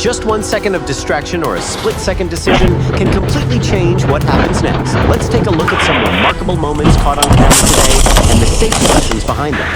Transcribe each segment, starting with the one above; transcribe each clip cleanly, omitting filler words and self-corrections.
Just 1 second of distraction or a split-second decision can completely change what happens next. Let's take a look at some remarkable moments caught on camera today and the safety lessons behind them.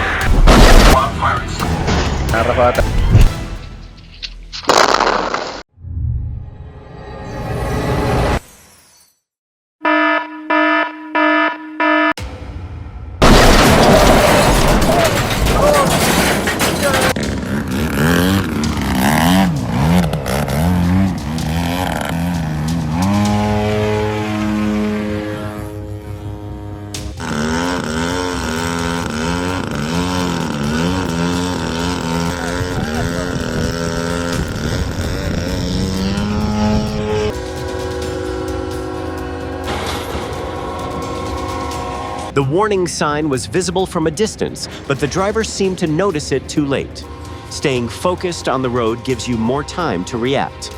The warning sign was visible from a distance, but the driver seemed to notice it too late. Staying focused on the road gives you more time to react.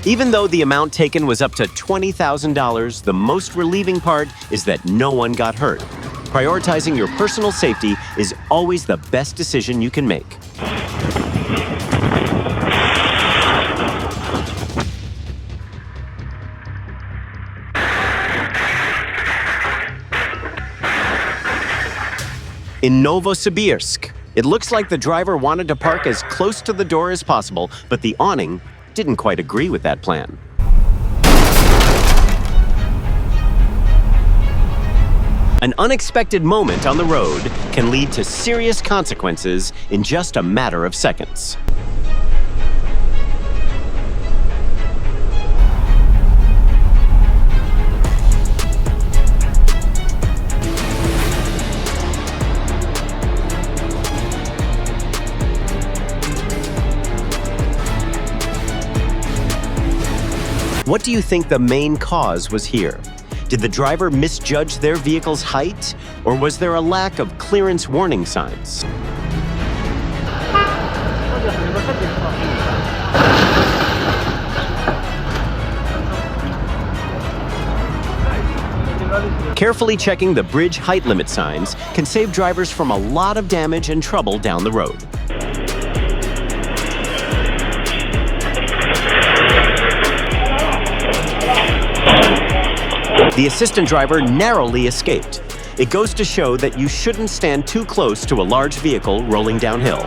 Even though the amount taken was up to $20,000, the most relieving part is that no one got hurt. Prioritizing your personal safety is always the best decision you can make. In Novosibirsk, it looks like the driver wanted to park as close to the door as possible, but the awning didn't quite agree with that plan. An unexpected moment on the road can lead to serious consequences in just a matter of seconds. What do you think the main cause was here? Did the driver misjudge their vehicle's height, or was there a lack of clearance warning signs? Carefully checking the bridge height limit signs can save drivers from a lot of damage and trouble down the road. The assistant driver narrowly escaped. It goes to show that you shouldn't stand too close to a large vehicle rolling downhill.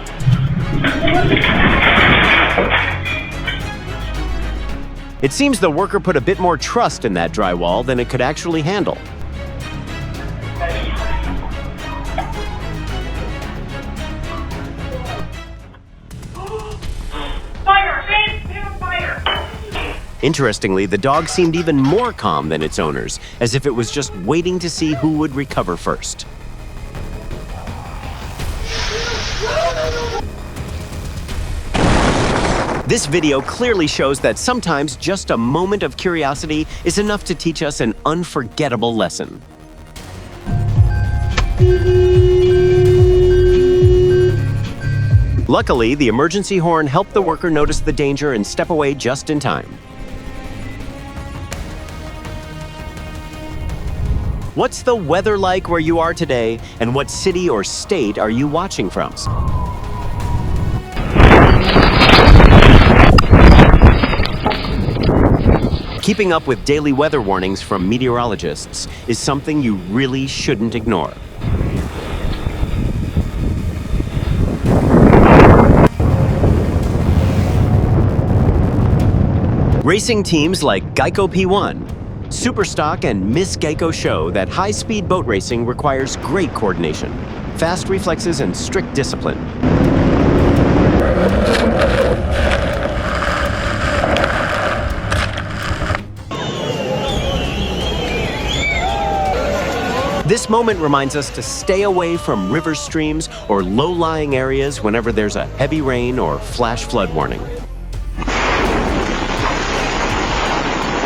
It seems the worker put a bit more trust in that drywall than it could actually handle. Interestingly, the dog seemed even more calm than its owners, as if it was just waiting to see who would recover first. This video clearly shows that sometimes just a moment of curiosity is enough to teach us an unforgettable lesson. Luckily, the emergency horn helped the worker notice the danger and step away just in time. What's the weather like where you are today, and what city or state are you watching from? Keeping up with daily weather warnings from meteorologists is something you really shouldn't ignore. Racing teams like Geico P1, Superstock, and Miss Geico show that high-speed boat racing requires great coordination, fast reflexes, and strict discipline. This moment reminds us to stay away from river streams or low-lying areas whenever there's a heavy rain or flash flood warning.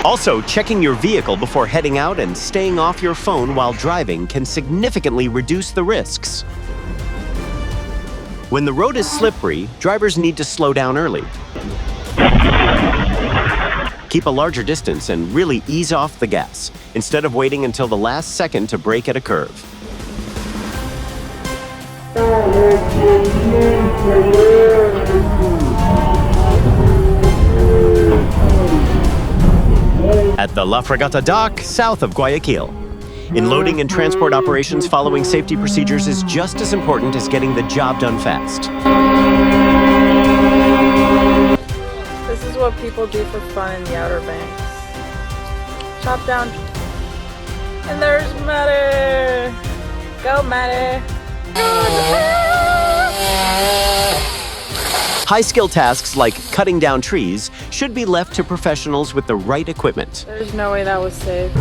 Also, checking your vehicle before heading out and staying off your phone while driving can significantly reduce the risks. When the road is slippery, drivers need to slow down early. Keep a larger distance and really ease off the gas, instead of waiting until the last second to brake at a curve. At the La Fragata dock, south of Guayaquil. In loading and transport operations, following safety procedures is just as important as getting the job done fast. This is what people do for fun in the Outer Banks. Chop down. And there's Maddie! Go, Maddie! High-skill tasks like cutting down trees should be left to professionals with the right equipment. There's no way that was safe.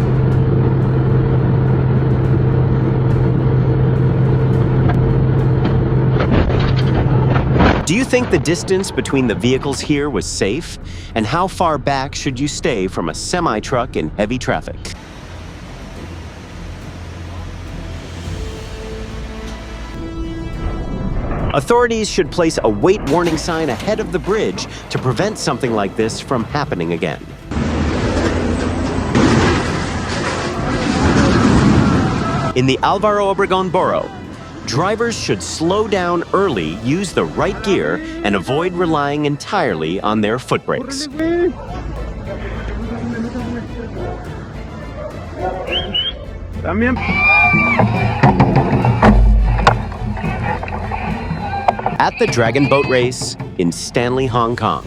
Do you think the distance between the vehicles here was safe? And how far back should you stay from a semi-truck in heavy traffic? Authorities should place a wait warning sign ahead of the bridge to prevent something like this from happening again. In the Álvaro Obregón borough, drivers should slow down early, use the right gear, and avoid relying entirely on their foot brakes. At the Dragon Boat Race in Stanley, Hong Kong.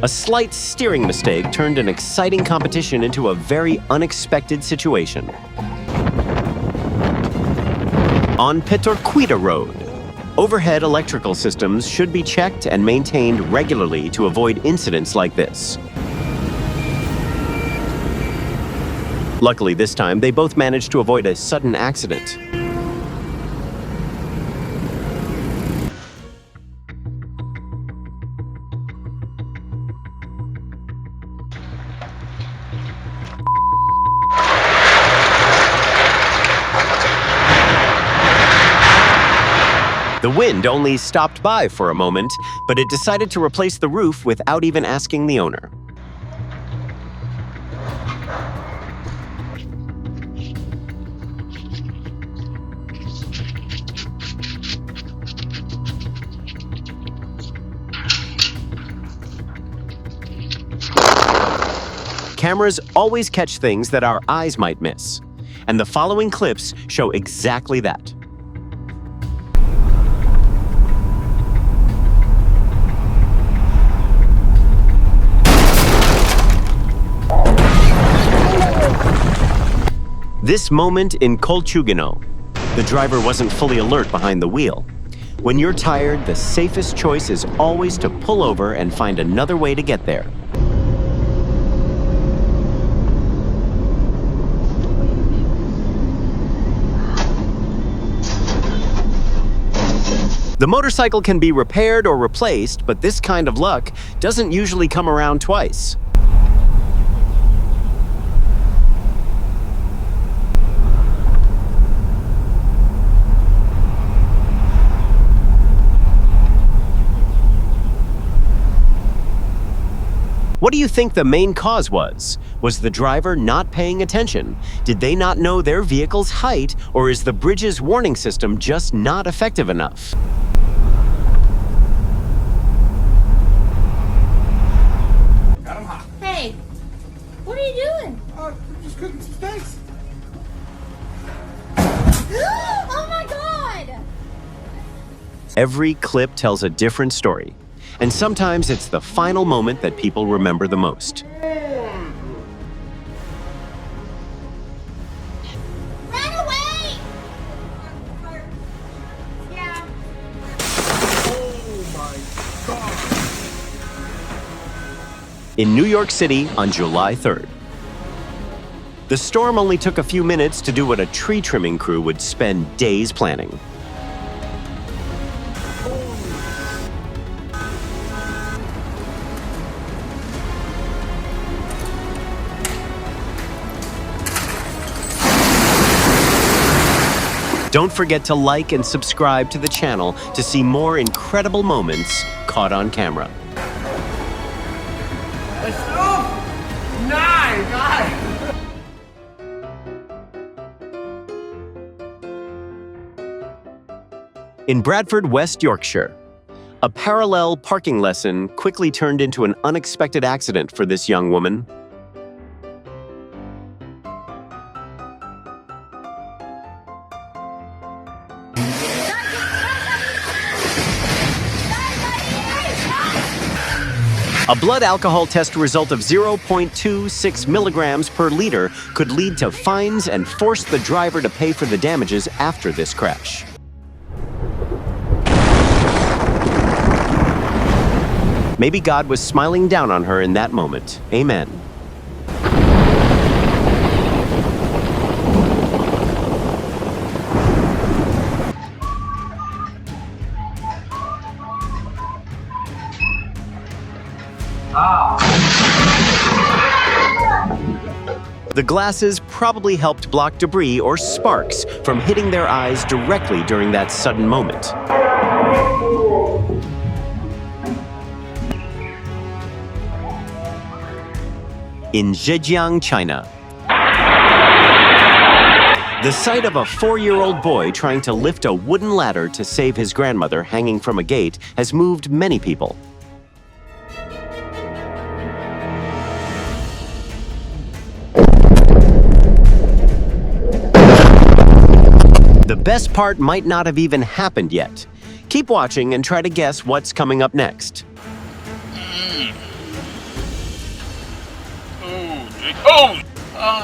A slight steering mistake turned an exciting competition into a very unexpected situation. On Petorquita Road, overhead electrical systems should be checked and maintained regularly to avoid incidents like this. Luckily this time, they both managed to avoid a sudden accident. The wind only stopped by for a moment, but it decided to replace the roof without even asking the owner. Cameras always catch things that our eyes might miss, and the following clips show exactly that. This moment in Colchugino, the driver wasn't fully alert behind the wheel. When you're tired, the safest choice is always to pull over and find another way to get there. The motorcycle can be repaired or replaced, but this kind of luck doesn't usually come around twice. What do you think the main cause was? Was the driver not paying attention? Did they not know their vehicle's height, or is the bridge's warning system just not effective enough? Hey, what are you doing? I'm just cooking some steaks. Oh my God! Every clip tells a different story, and sometimes it's the final moment that people remember the most. Run away! Yeah. Oh my God. In New York City on July 3rd. The storm only took a few minutes to do what a tree trimming crew would spend days planning. Don't forget to like and subscribe to the channel to see more incredible moments caught on camera. Let's go! Nine! In Bradford, West Yorkshire, a parallel parking lesson quickly turned into an unexpected accident for this young woman. A blood alcohol test result of 0.26 milligrams per liter could lead to fines and force the driver to pay for the damages after this crash. Maybe God was smiling down on her in that moment. Amen. The glasses probably helped block debris or sparks from hitting their eyes directly during that sudden moment. In Zhejiang, China, the sight of a 4-year-old boy trying to lift a wooden ladder to save his grandmother hanging from a gate has moved many people. The best part might not have even happened yet. Keep watching and try to guess what's coming up next.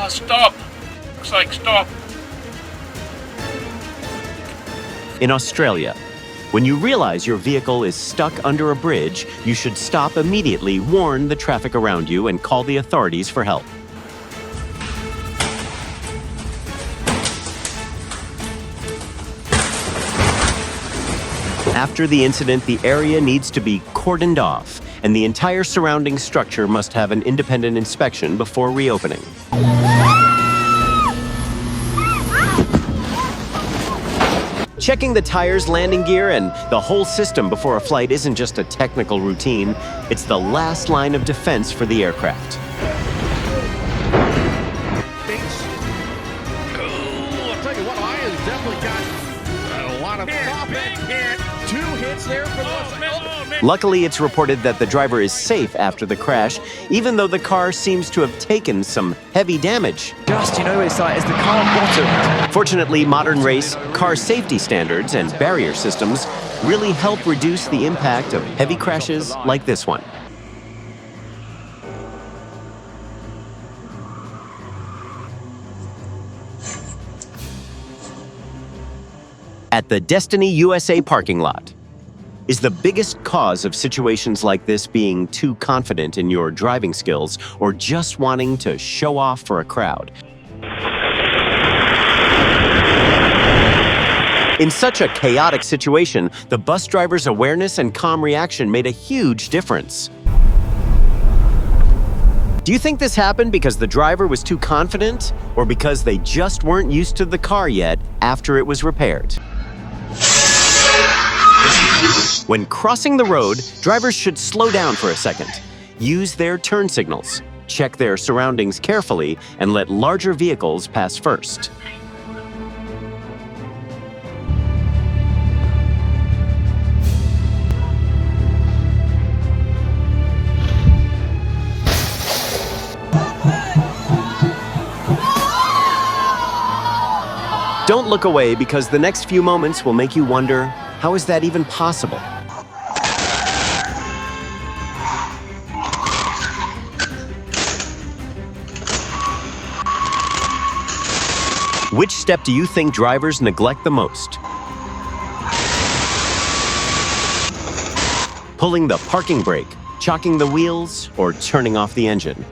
Stop. Looks like stop. In Australia, when you realize your vehicle is stuck under a bridge, you should stop immediately, warn the traffic around you, and call the authorities for help. After the incident, the area needs to be cordoned off, and the entire surrounding structure must have an independent inspection before reopening. Checking the tires, landing gear, and the whole system before a flight isn't just a technical routine, it's the last line of defense for the aircraft. I'll tell you what, I has definitely got a lot of top hit. 2 hits there for the Luckily, it's reported that the driver is safe after the crash, even though the car seems to have taken some heavy damage. Just, it's like as the car bottomed. Fortunately, modern race, car safety standards, and barrier systems really help reduce the impact of heavy crashes like this one. At the Destiny USA parking lot. Is the biggest cause of situations like this being too confident in your driving skills or just wanting to show off for a crowd? In such a chaotic situation, the bus driver's awareness and calm reaction made a huge difference. Do you think this happened because the driver was too confident or because they just weren't used to the car yet after it was repaired? When crossing the road, drivers should slow down for a second, use their turn signals, check their surroundings carefully, and let larger vehicles pass first. Don't look away because the next few moments will make you wonder, how is that even possible? Which step do you think drivers neglect the most? Pulling the parking brake, chocking the wheels, or turning off the engine?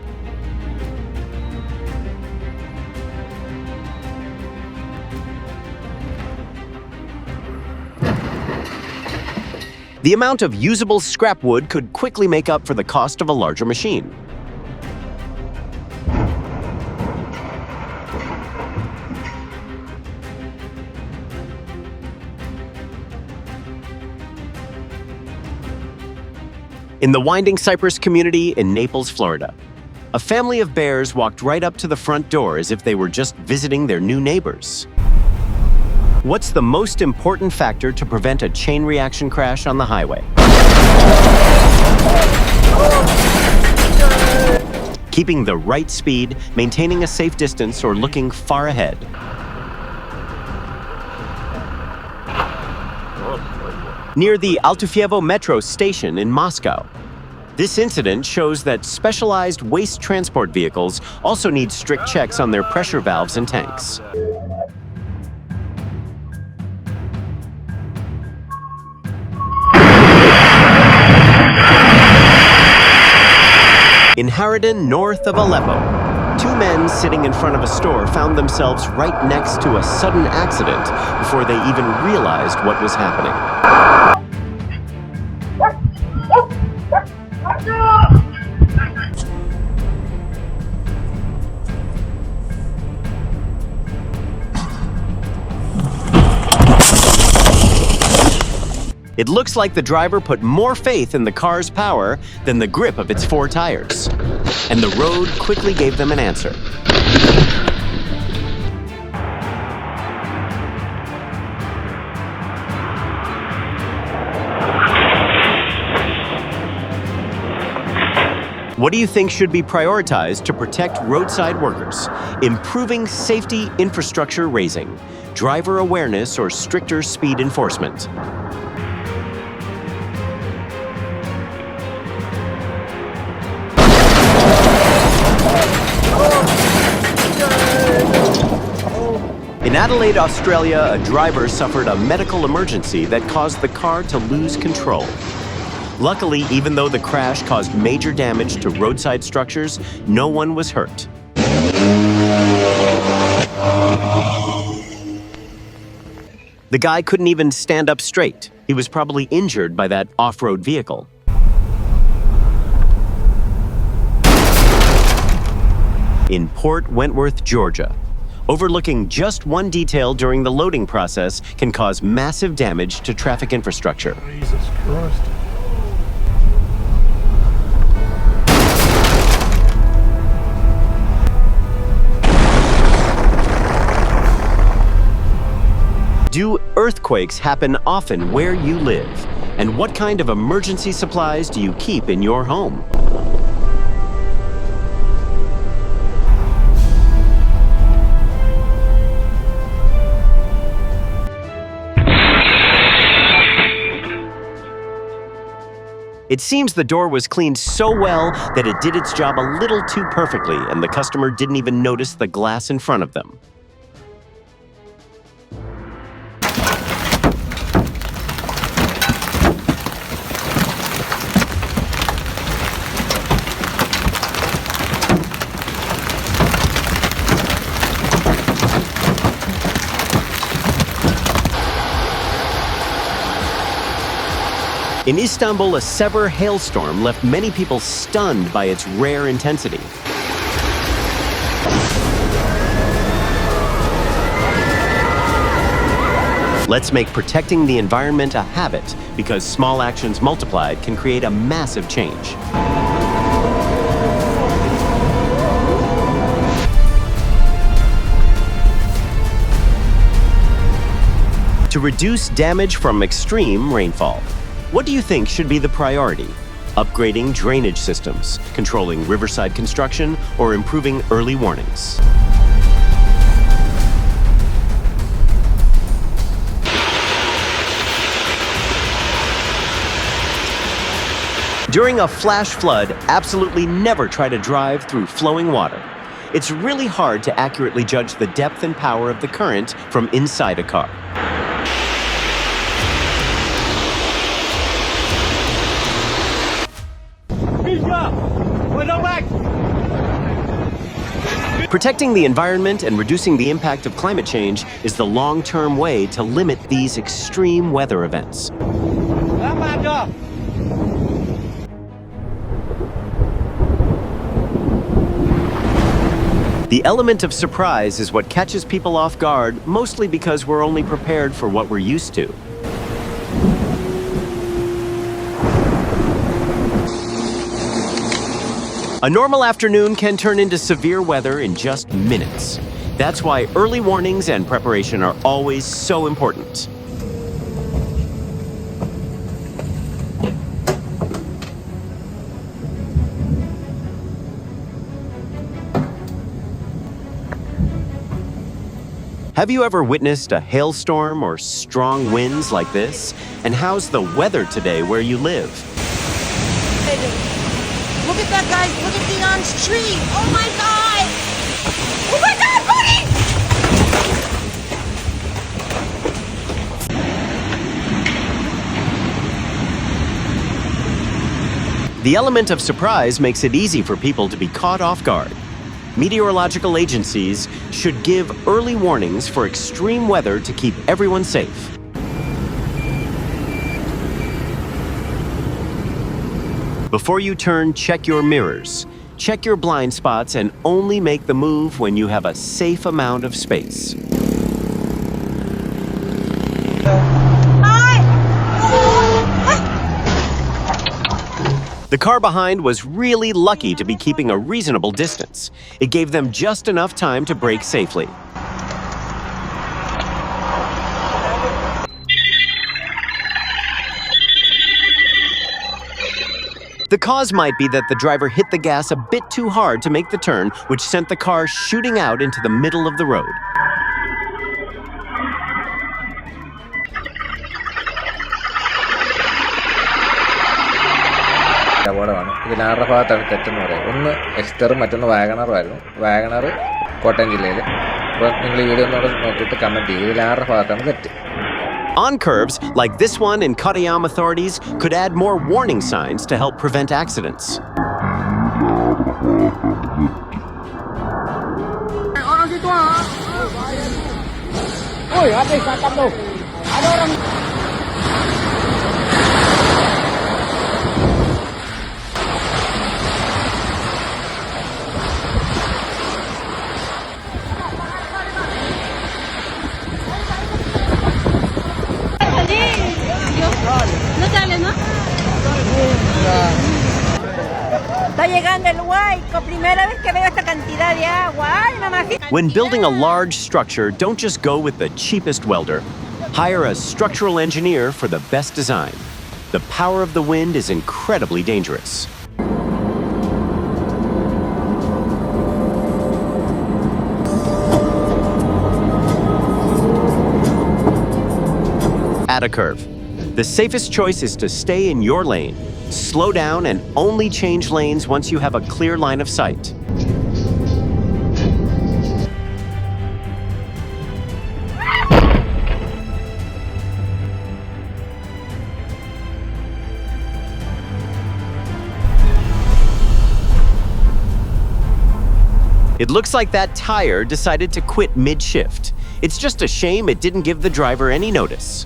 The amount of usable scrap wood could quickly make up for the cost of a larger machine. In the Winding Cypress community in Naples, Florida, a family of bears walked right up to the front door as if they were just visiting their new neighbors. What's the most important factor to prevent a chain reaction crash on the highway? Keeping the right speed, maintaining a safe distance, or looking far ahead. Near the Altufievo metro station in Moscow. This incident shows that specialized waste transport vehicles also need strict checks on their pressure valves and tanks. In Haradin, north of Aleppo, two men sitting in front of a store found themselves right next to a sudden accident before they even realized what was happening. It looks like the driver put more faith in the car's power than the grip of its four tires. And the road quickly gave them an answer. What do you think should be prioritized to protect roadside workers? Improving safety infrastructure raising, driver awareness, or stricter speed enforcement? In Adelaide, Australia, a driver suffered a medical emergency that caused the car to lose control. Luckily, even though the crash caused major damage to roadside structures, no one was hurt. The guy couldn't even stand up straight. He was probably injured by that off-road vehicle. In Port Wentworth, Georgia, overlooking just one detail during the loading process can cause massive damage to traffic infrastructure. Jesus Christ. Do earthquakes happen often where you live? And what kind of emergency supplies do you keep in your home? It seems the door was cleaned so well that it did its job a little too perfectly, and the customer didn't even notice the glass in front of them. In Istanbul, a severe hailstorm left many people stunned by its rare intensity. Let's make protecting the environment a habit, because small actions multiplied can create a massive change. To reduce damage from extreme rainfall, what do you think should be the priority? Upgrading drainage systems, controlling riverside construction, or improving early warnings? During a flash flood, absolutely never try to drive through flowing water. It's really hard to accurately judge the depth and power of the current from inside a car. Protecting the environment and reducing the impact of climate change is the long-term way to limit these extreme weather events. The element of surprise is what catches people off guard, mostly because we're only prepared for what we're used to. A normal afternoon can turn into severe weather in just minutes. That's why early warnings and preparation are always so important. Have you ever witnessed a hailstorm or strong winds like this? And how's the weather today where you live? Look at that, guys. Look at Dion's tree. Oh, my God. Oh, my God, buddy! The element of surprise makes it easy for people to be caught off guard. Meteorological agencies should give early warnings for extreme weather to keep everyone safe. Before you turn, check your mirrors. Check your blind spots and only make the move when you have a safe amount of space. The car behind was really lucky to be keeping a reasonable distance. It gave them just enough time to brake safely. The cause might be that the driver hit the gas a bit too hard to make the turn, which sent the car shooting out into the middle of the road. അപകടമാണ്. ഇതിൽ ആരുടെ ഭാഗത്താണ് തെറ്റെന്ന് പറയാം. ഒന്ന് എക്സ്റ്ററും മറ്റൊന്ന് വാഗണറുമായിരുന്നു. WagonR Kottayam ജില്ലയിൽ. അപ്പോൾ നിങ്ങൾ ഈ വീഡിയോ ഒന്നുകൂടെ നോക്കിയിട്ട് കമൻറ്റ് ചെയ്യും. ഇതിൽ ആരുടെ ഭാഗത്താണ് തെറ്റ്. On curves, like this one in Kottayam, authorities could add more warning signs to help prevent accidents. No sale, ¿no? Está llegando el huaico, primera vez que veo esta cantidad de agua. Ay, mamacita. When building a large structure, don't just go with the cheapest welder. Hire a structural engineer for the best design. The power of the wind is incredibly dangerous. At a curve, the safest choice is to stay in your lane. Slow down and only change lanes once you have a clear line of sight. It looks like that tire decided to quit mid-shift. It's just a shame it didn't give the driver any notice.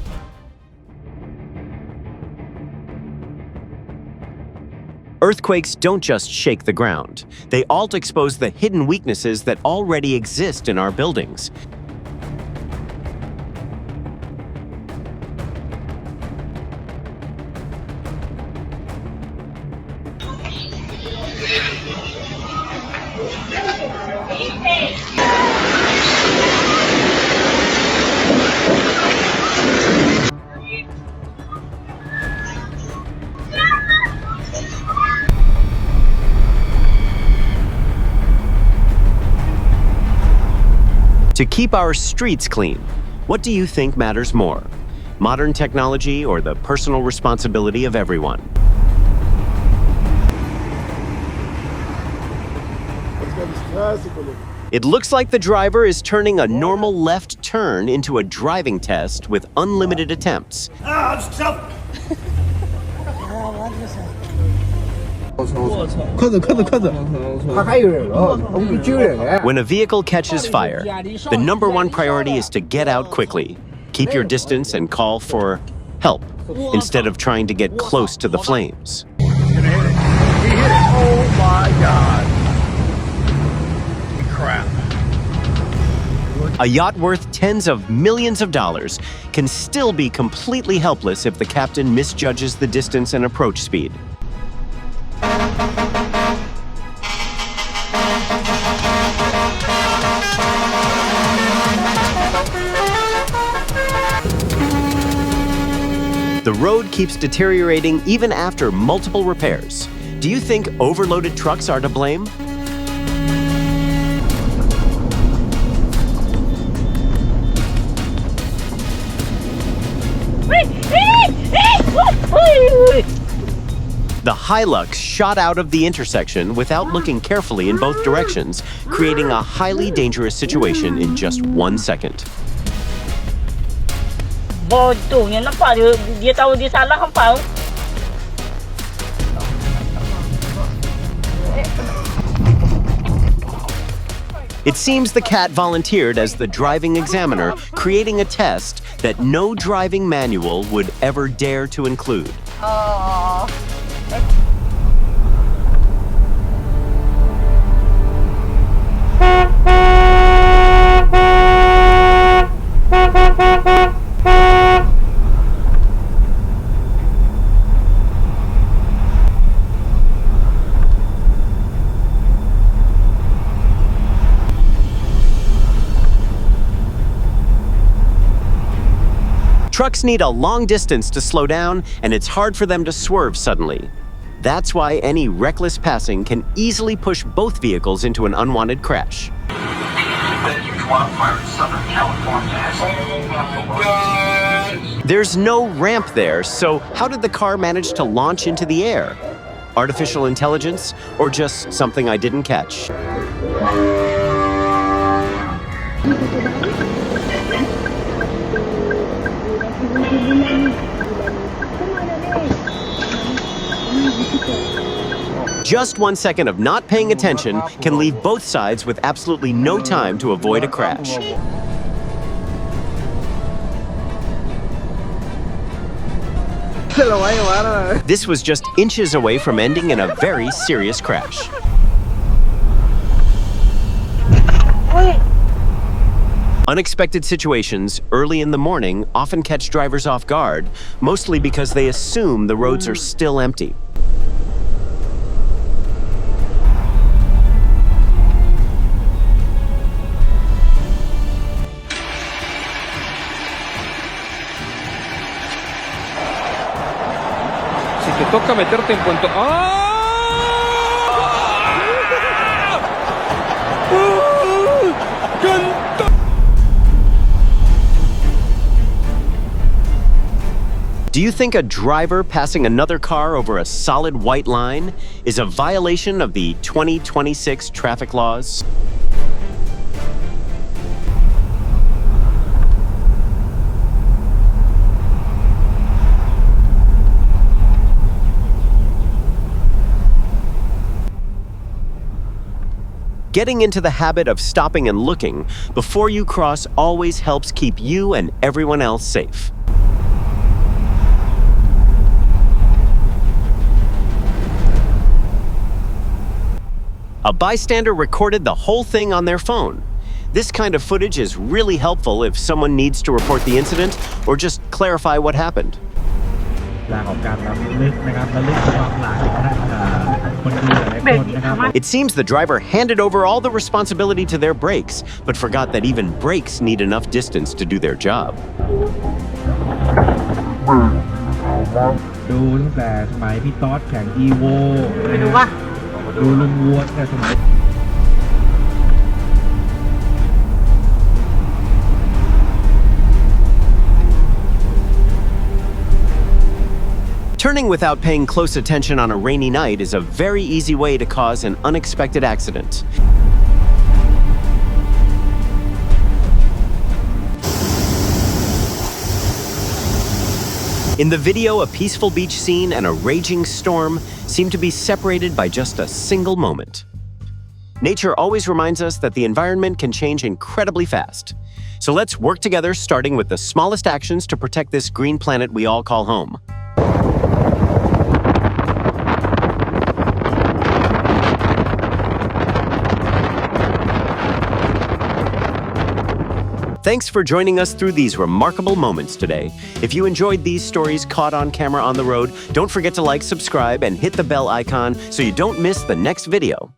Earthquakes don't just shake the ground. They alt expose the hidden weaknesses that already exist in our buildings. To keep our streets clean, what do you think matters more? Modern technology or the personal responsibility of everyone? It looks like the driver is turning a normal left turn into a driving test with unlimited attempts. When a vehicle catches fire, the number one priority is to get out quickly. Keep your distance and call for help instead of trying to get close to the flames. Oh my God. Crap. A yacht worth tens of millions of dollars can still be completely helpless if the captain misjudges the distance and approach speed. The road keeps deteriorating even after multiple repairs. Do you think overloaded trucks are to blame? The Hilux shot out of the intersection without looking carefully in both directions, creating a highly dangerous situation in just 1 second. It seems the cat volunteered as the driving examiner, creating a test that no driving manual would ever dare to include. Trucks need a long distance to slow down, and it's hard for them to swerve suddenly. That's why any reckless passing can easily push both vehicles into an unwanted crash. There's no ramp there, so how did the car manage to launch into the air? Artificial intelligence, or just something I didn't catch? Just 1 second of not paying attention can leave both sides with absolutely no time to avoid a crash. This was just inches away from ending in a very serious crash. Unexpected situations early in the morning often catch drivers off guard, mostly because they assume the roads are still empty. Si te toca meterte en cuanto... Do you think a driver passing another car over a solid white line is a violation of the 2026 traffic laws? Getting into the habit of stopping and looking before you cross always helps keep you and everyone else safe. A bystander recorded the whole thing on their phone. This kind of footage is really helpful if someone needs to report the incident or just clarify what happened. It seems the driver handed over all the responsibility to their brakes, but forgot that even brakes need enough distance to do their job. Turning without paying close attention on a rainy night is a very easy way to cause an unexpected accident. In the video, a peaceful beach scene and a raging storm seem to be separated by just a single moment. Nature always reminds us that the environment can change incredibly fast. So let's work together, starting with the smallest actions to protect this green planet we all call home. Thanks for joining us through these remarkable moments today. If you enjoyed these stories caught on camera on the road, don't forget to like, subscribe, and hit the bell icon so you don't miss the next video.